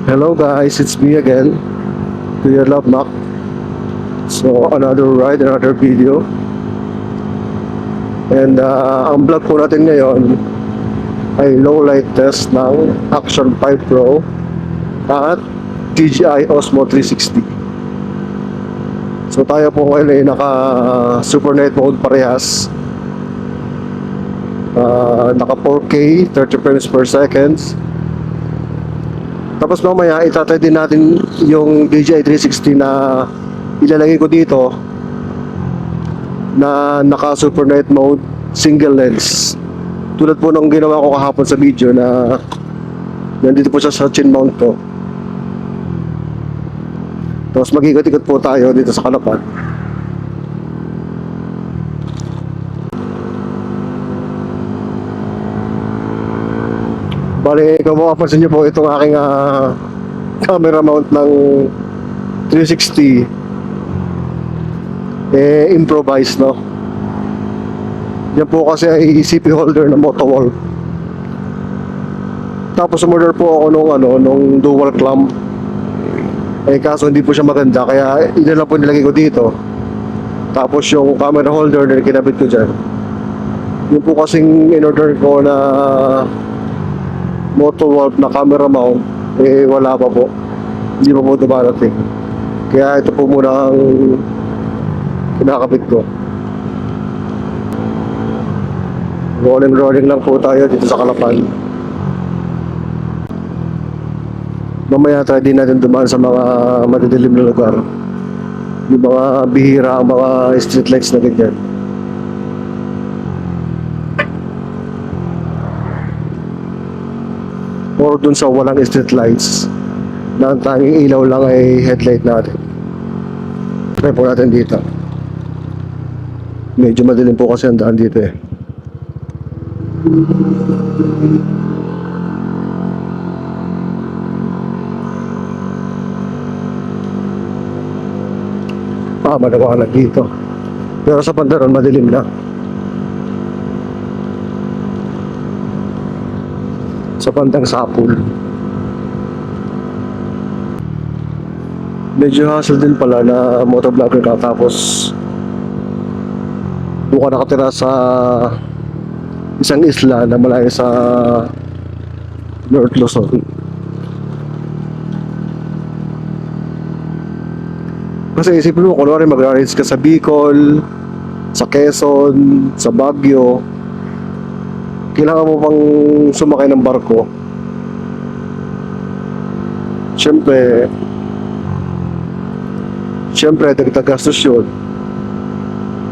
Hello guys, it's me again, Kuya Love Mac. So another ride, another video. And ang vlog po natin ngayon ay low light test ng Action 5 Pro at DJI Osmo 360. So tayo po ngayon ay naka Super Night mode parehas. Naka 4K, 30 frames per second. Tapos mamaya itatry din natin yung DJI 360 na ilalagay ko dito na naka Super Night mode single lens. Tulad po nung ginawa ko kahapon sa video na nandito po siya sa chin mount ko. Tapos mag-ikot-ikot po tayo dito sa Kalapan. Bali, kung mapapansin nyo po itong aking camera mount ng 360 improvised, no? Yan po kasi ay CP holder ng Motowolf. Tapos umorder po ako nung dual clamp. Kaso hindi po siya maganda, kaya ina lang po nilagay ko dito. Tapos yung camera holder na kinabit ko dyan, yung po kasing in-order ko na Motowolf na camera mount, wala pa po. Hindi pa po dumarating. Kaya ito po muna ang kinakabit ko. Rolling lang po tayo dito sa Kalapan. Mamaya try din natin dumaan sa mga madidilim na lugar. Yung mga bihira, ang mga street lights na ganyan. Or dun sa walang street lights na ang tanging ilaw lang ay headlight natin. Try po natin dito. Medyo madilim po kasi ang daan dito eh. Maliwanag dito. Pero sa Pandaron madilim na. Sa bandang Sapul. Medyo hassle din pala na motovlogger ka tapos buka nakatira sa isang isla na malayo sa North Luzon. Kasi isipin mo, kunwari mag-rides ka sa Bicol, sa Quezon, sa Baguio, kailangan mo pang sumakay ng barko. Siyempre dagdag gastos yun.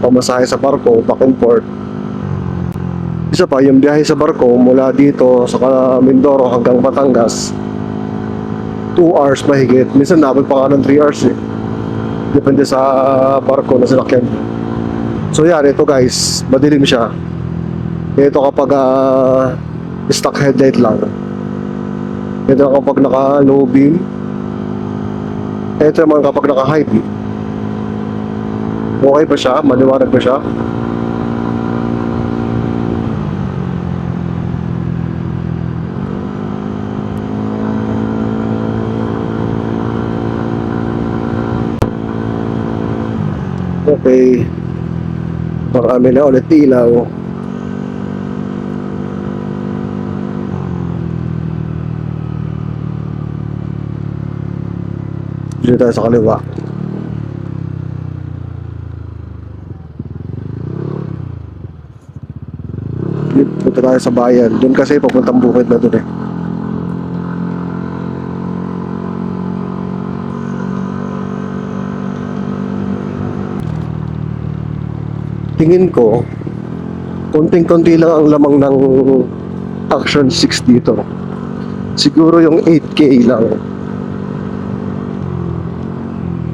Pamasahe sa barko, back and forth. Isa pa, yung biyahe sa barko mula dito sa Mindoro hanggang Batangas, 2 hours mahigit. Minsan nabot pa nga ng 3 hours eh. Depende sa barko na sinakyan. So yan, ito guys, madilim siya. Ito kapag stock headlight lang. Ito kapag naka low beam. Ito naman kapag naka high beam. Okay ba siya? Maliwanag ba siya? Okay. Marami na ulit ilaw. Dito tayo sa kaliwa. Punta tayo sa bayan. Doon kasi papuntang bukid na doon eh. Tingin ko, konting-konti lang ang lamang ng Action 6 dito. Siguro yung 8K lang.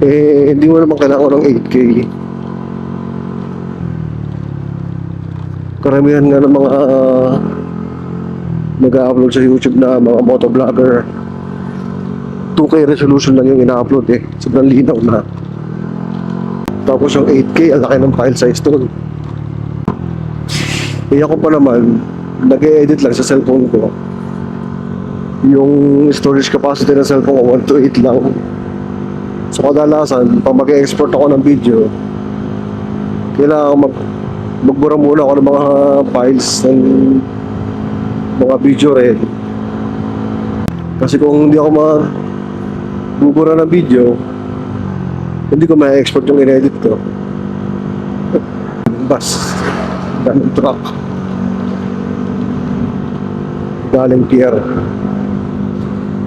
Hindi mo naman kailangan ng 8K. Karamihan nga ng mga nag-upload sa YouTube na mga motovlogger, 2K resolution lang yung ina-upload eh. Sobrang linaw na. Tapos yung 8K, ang laki ng file size doon. Ako pa naman, nag-e-edit lang sa cellphone ko. Yung storage capacity ng cellphone ko 128 lang. So kadalasan, pag mag-export ako ng video, kailangan magbura muna ako ng mga files ng mga video rin. Kasi kung hindi ako magbubura ng video, hindi ko ma-export yung in-edit ko. Bus, ganun truck, galing pier.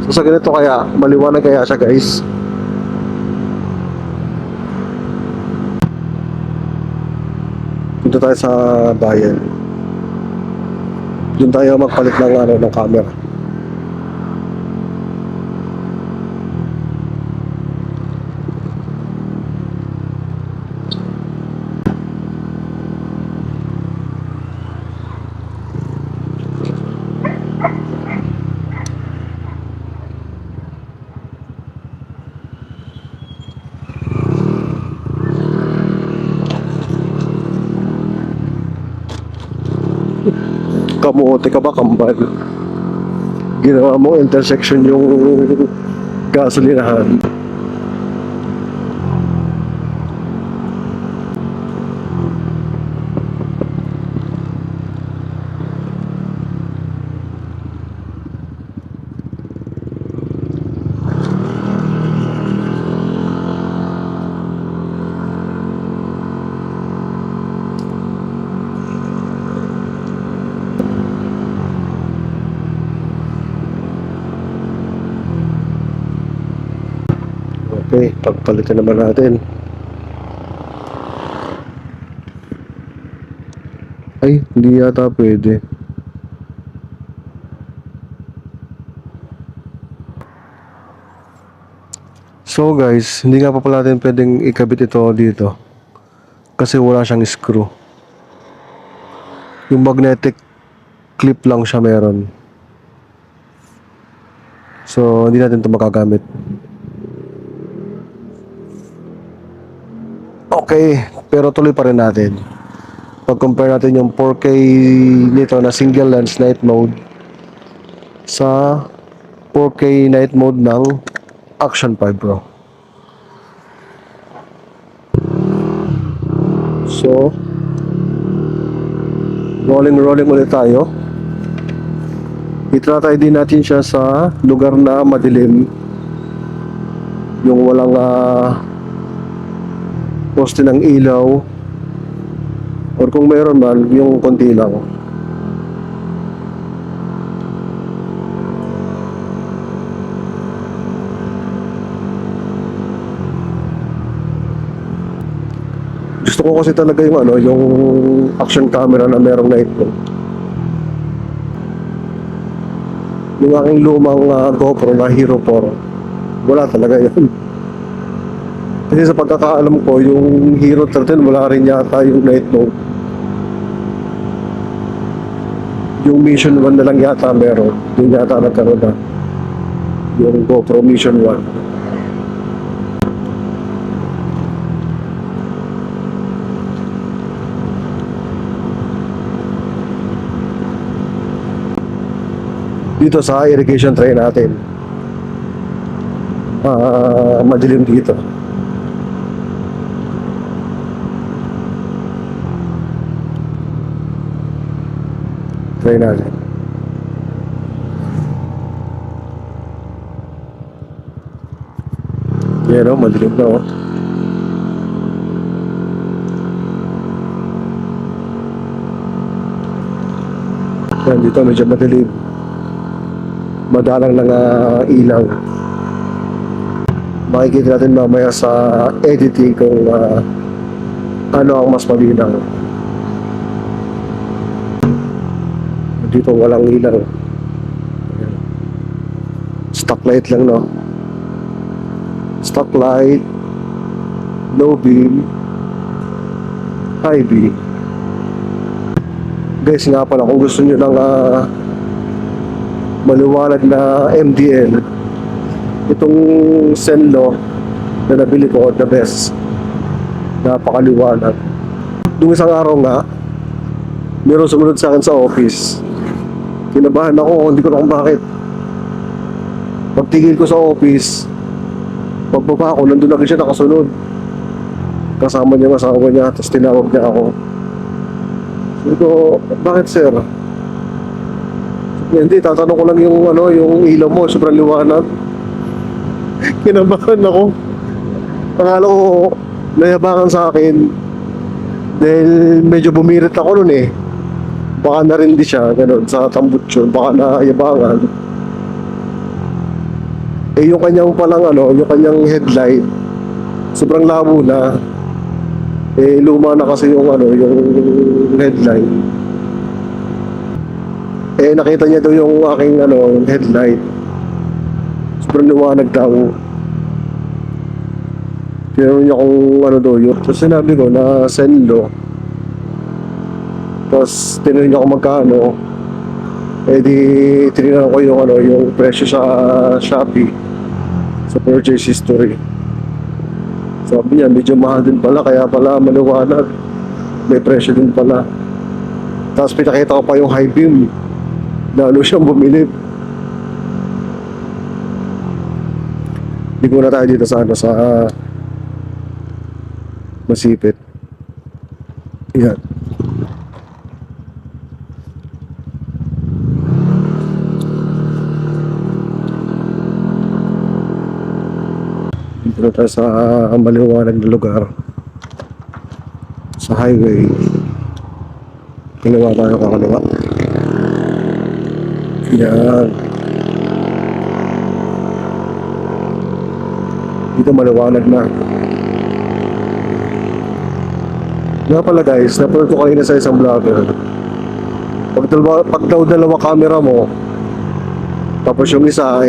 So sa ganito kaya, maliwanag kaya siya guys. Dito tayo sa bayan. Doon tayo magpalit ng camera. Kamote ka ba, kambal? Ginawa mo intersection yung gasolinahan. Okay, pagpalitan naman natin. Ay, hindi yata pwede. So guys, hindi nga pa pala natin pwedeng ikabit ito dito. Kasi wala siyang screw. Yung magnetic clip lang siya meron. So, hindi natin ito makagamit. Okay, pero tuloy pa rin natin. Pag-compare natin yung 4K nito na single lens night mode sa 4K night mode ng Action 5 Pro. So, rolling ulit tayo. Itratay din natin siya sa lugar na madilim. Yung walang poste ng ilaw, or kung mayroon man, yung konti lang. Gusto ko kasi talaga yung action camera na merong night mode. Yung aking lumang GoPro na Hero 4, wala talaga yun. Kasi sa pagkakaalam ko, yung Hero 13 wala rin yata yung night mode. Yung Mission 1 na lang yata meron. Yung yata nagkaroon na. Yung GoPro Mission 1. Dito sa irrigation tray natin. Madilim dito. Try natin. Yan o, madilim na o. Yan, dito medyo madilim. Madalang lang ilaw. Makikita natin mamaya sa editing kung ano ang mas malinaw. Dito walang ilaw. Stock light lang, no? Stock light, low beam, high beam. Guys, nga pala, kung gusto nyo ng maliwanag na MDL, itong Senlo na nabili ko, the best. Napakaliwanag. Nung isang araw nga, meron sumunod sa akin sa office. Kinabahan ako, hindi ko na kung bakit. Pagtigil ko sa office, pagbaba ko, nandun agad siya nakasunod. Kasama niya yung asawa niya, tapos tinawag niya ako. Sabi ko, bakit sir? Hindi, tatanong ko lang yung yung ilaw mo, sobrang liwanag. Kinabahan ako. Akala ko, nayabangan sa akin. Dahil medyo bumirit ako nun eh. Baka narindi siya, ganun, sa tambutso, baka nayabangan. Eh yung kanyang palang yung kanyang headlight, sobrang labo na. Eh luma na kasi yung yung headlight. Eh nakita niya daw yung aking headlight. Sobrang liwanag daw. Tinanong niya kung daw yun. Tapos sinabi ko na Senlo. Tapos tinanong niya kung magkano. Eh di tinanong ko yung yung presyo sa Shopee. Sa purchase history. Sabi niya medyo mahal din pala, kaya pala maliwanag. May presyo din pala. Tapos pinakita ko pa yung high beam. Lalo siyang bumilib. Ligo na tayo dito sa sa Masipit. Yan. Dito na tayo sa maliwanag na lugar. Sa highway. Kaliwa tayo, kakaliwa. Yan. Dito maliwanag na. Nga pala guys, napanood ko kanina sa isang vlogger. Pag daw dalawa camera mo, tapos yung isa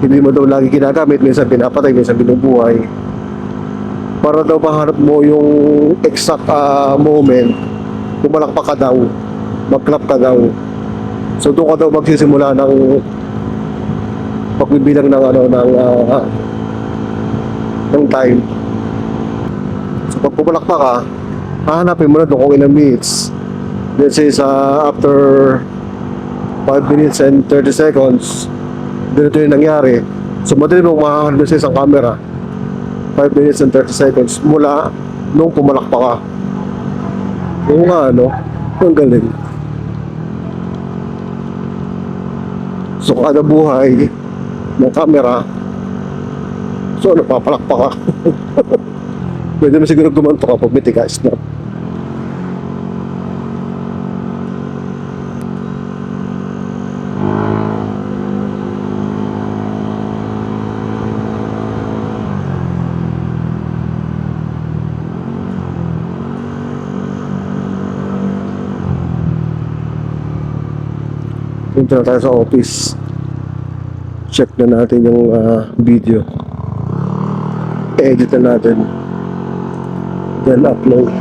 hindi mo daw lagi ginagamit, minsan pinapatay, minsan binubuhay. Para daw mahanap mo yung exact moment, pumalakpak ka daw, mag-clap ka daw. So doon ka daw magsisimula ng pagbibilang ng ng time. So pag pumalakpak ka, hahanapin mo na doon kung ilang minutes. Let's say after 5 minutes and 30 seconds, ganito yung nangyari. So madali mong mahahanap sa isang camera 5 minutes and 30 seconds mula nung pumalakpak ka. Oo nga ang galing. So kada buhay ng camera, so napapalakpak ka. Pwede mo siguro gumanto ka pag may tigas na. Punta na tayo sa office. Check na natin yung video. Edit na natin. Then upload.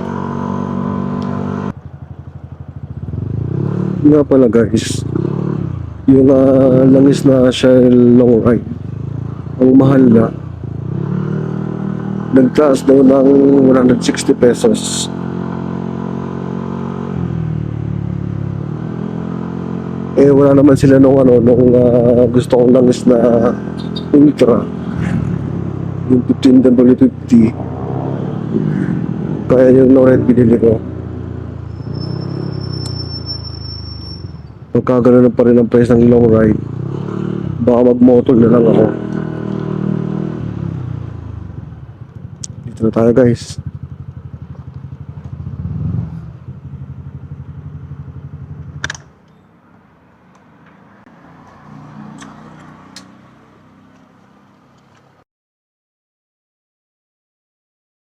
Nga pala guys, yung langis na Shell long ride, ang mahal na. Nagtaas daw ng 160 pesos. Eh wala naman sila nung gusto kong langis na ultra, yung 15W50. Kaya yung long ride binili ko. Pagkagano'n pa rin ang price ng long ride, baka mag-motor na lang ako. Dito na tayo guys.